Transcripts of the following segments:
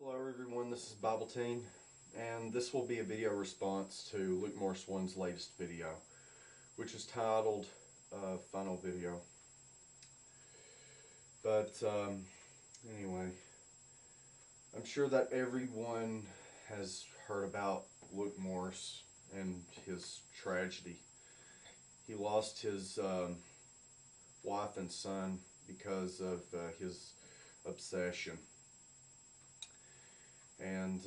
Hello everyone, this is Bible Teen, and this will be a video response to Luke Morse 1's latest video, which is titled Final Video. But anyway, I'm sure that everyone has heard about Luke Morse and his tragedy. He lost his wife and son because of his obsession. And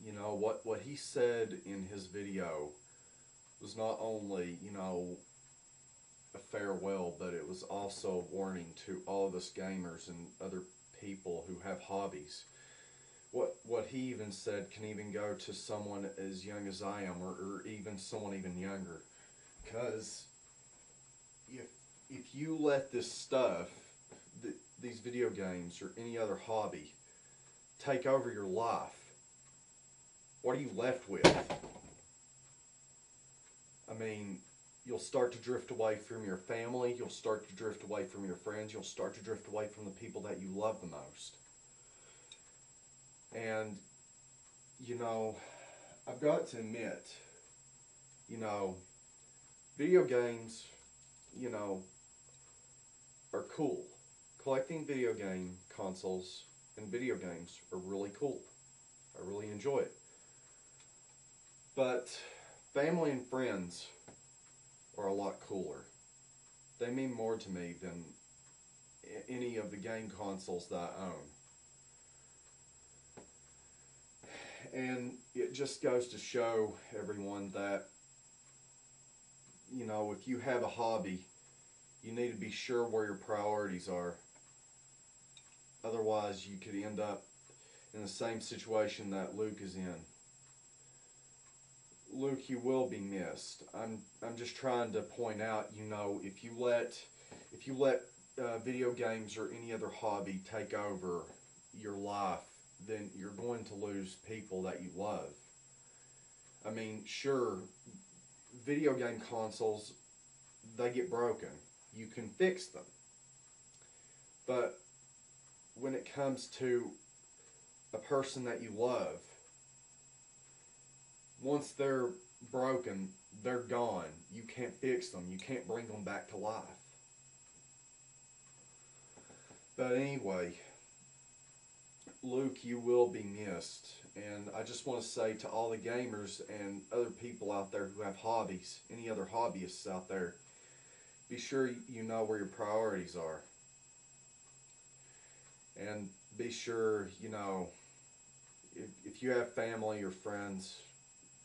you know, what he said in his video was not only, you know, a farewell, but it was also a warning to all of us gamers and other people who have hobbies. What he even said can even go to someone as young as I am, or even someone even younger, because if you let this stuff, these video games or any other hobby, take over your life, what are you left with? I mean, you'll start to drift away from your family, you'll start to drift away from your friends, you'll start to drift away from the people that you love the most. And, you know, I've got to admit, you know, video games, you know, are cool. Collecting video game consoles and video games are really cool. I really enjoy it. But family and friends are a lot cooler. They mean more to me than any of the game consoles that I own. And it just goes to show everyone that, you know, if you have a hobby, you need to be sure where your priorities are. Otherwise, you could end up in the same situation that Luke is in. Luke, you will be missed. I'm just trying to point out, you know, if you let video games or any other hobby take over your life, then you're going to lose people that you love. I mean, sure, video game consoles, they get broken. You can fix them. But when it comes to a person that you love, once they're broken, they're gone. You can't fix them. You can't bring them back to life. But anyway, Luke, you will be missed. And I just want to say to all the gamers and other people out there who have hobbies, any other hobbyists out there, be sure you know where your priorities are. And be sure, you know, if you have family or friends,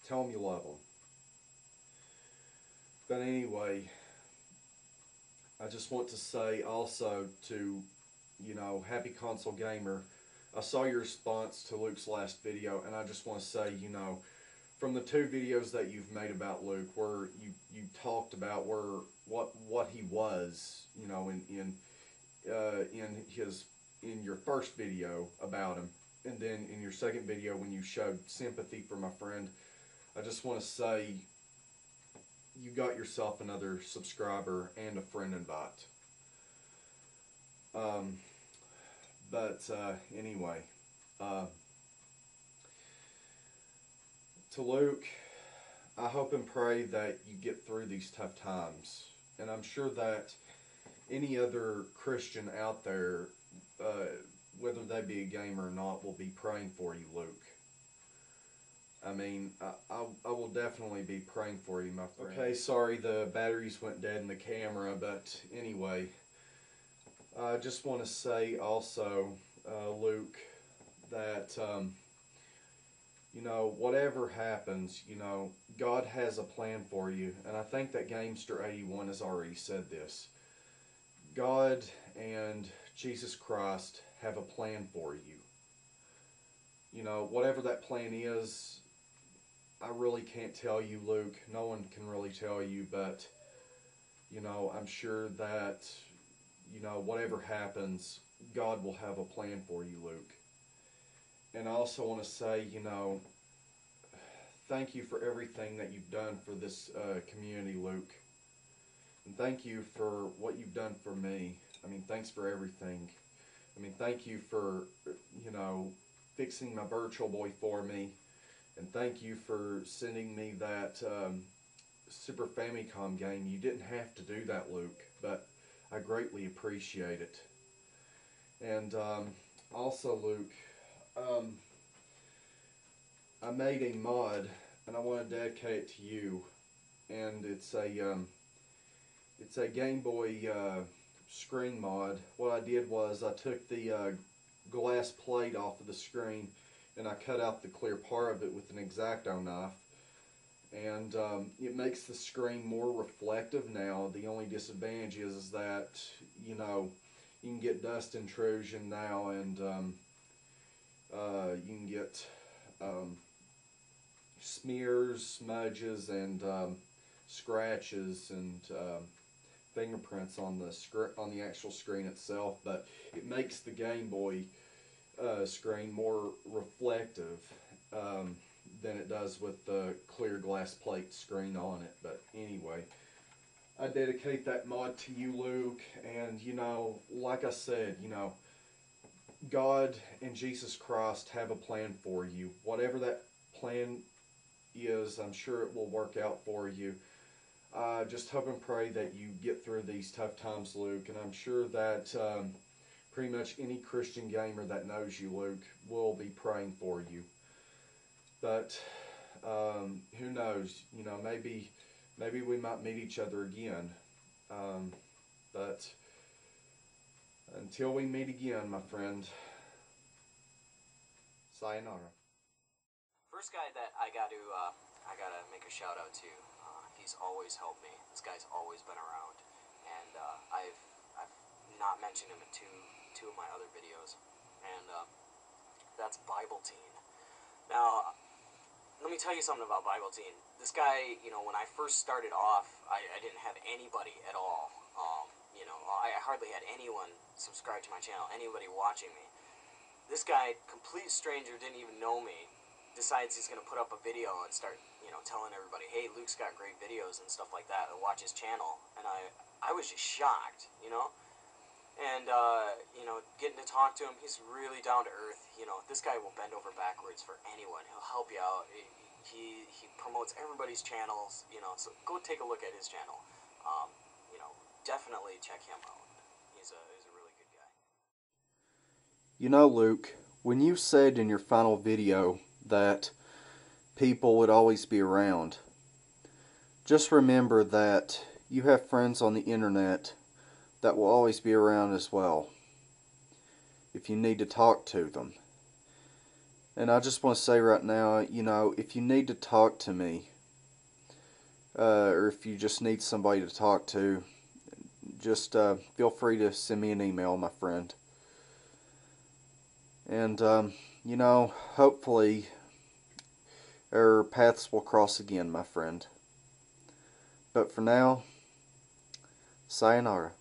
tell them you love them. But anyway, I just want to say also to, you know, Happy Console Gamer, I saw your response to Luke's last video, and I just want to say, you know, from the two videos that you've made about Luke, where you talked about what he was, you know, in your first video about him, and then in your second video when you showed sympathy for my friend, I just want to say you got yourself another subscriber and a friend invite. Anyway, to Luke, I hope and pray that you get through these tough times, and I'm sure that any other Christian out there, whether they be a gamer or not, will be praying for you, Luke. I mean, I will definitely be praying for you, my friend. Okay, sorry the batteries went dead in the camera, but anyway, I just want to say also, Luke, that, you know, whatever happens, you know, God has a plan for you, and I think that Gamester81 has already said this. God and Jesus Christ have a plan for you. You know, whatever that plan is, I really can't tell you, Luke. No one can really tell you, but, you know, I'm sure that, you know, whatever happens, God will have a plan for you, Luke. And I also want to say, you know, thank you for everything that you've done for this community, Luke. And thank you for what you've done for me. I mean, thanks for everything. I mean, thank you for, you fixing my Virtual Boy for me. And thank you for sending me that Super Famicom game. You didn't have to do that, Luke, but I greatly appreciate it. And also, Luke, I made a mod, and I want to dedicate it to you. And it's a Game Boy screen mod. What I did was I took the glass plate off of the screen, and I cut out the clear part of it with an X-Acto knife. And it makes the screen more reflective now. The only disadvantage is that, you can get dust intrusion now, and you can get smears, smudges, and scratches and fingerprints on the actual screen itself. But it makes the Game Boy screen more reflective than it does with the clear glass plate screen on it. But anyway, I dedicate that mod to you, Luke. And like I said, God and Jesus Christ have a plan for you. Whatever that plan is, I'm sure it will work out for you. Just hope and pray that you get through these tough times, Luke. And I'm sure that pretty much any Christian gamer that knows you, Luke, will be praying for you. But who knows? Maybe we might meet each other again. But until we meet again, my friend, sayonara. First guy that I gotta make a shout out to. He's always helped me. This guy's always been around, and I've not mentioned him in two of my other videos, and that's Bible Teen. Now, let me tell you something about Bible Teen. This guy, when I first started off, I didn't have anybody at all. I hardly had anyone subscribe to my channel, anybody watching me. This guy, complete stranger, didn't even know me, decides he's going to put up a video and start, telling everybody, hey, Luke's got great videos and stuff like that, and watch his channel. And I was just shocked, And, getting to talk to him, he's really down to earth. This guy will bend over backwards for anyone. He'll help you out. He promotes everybody's channels, so go take a look at his channel. Definitely check him out. He's a really good guy. Luke, when you said in your final video that people would always be around, just remember that you have friends on the internet that will always be around as well if you need to talk to them. And I just want to say right now, if you need to talk to me, or if you just need somebody to talk to, just feel free to send me an email, my friend. And hopefully our paths will cross again, my friend. But for now, sayonara.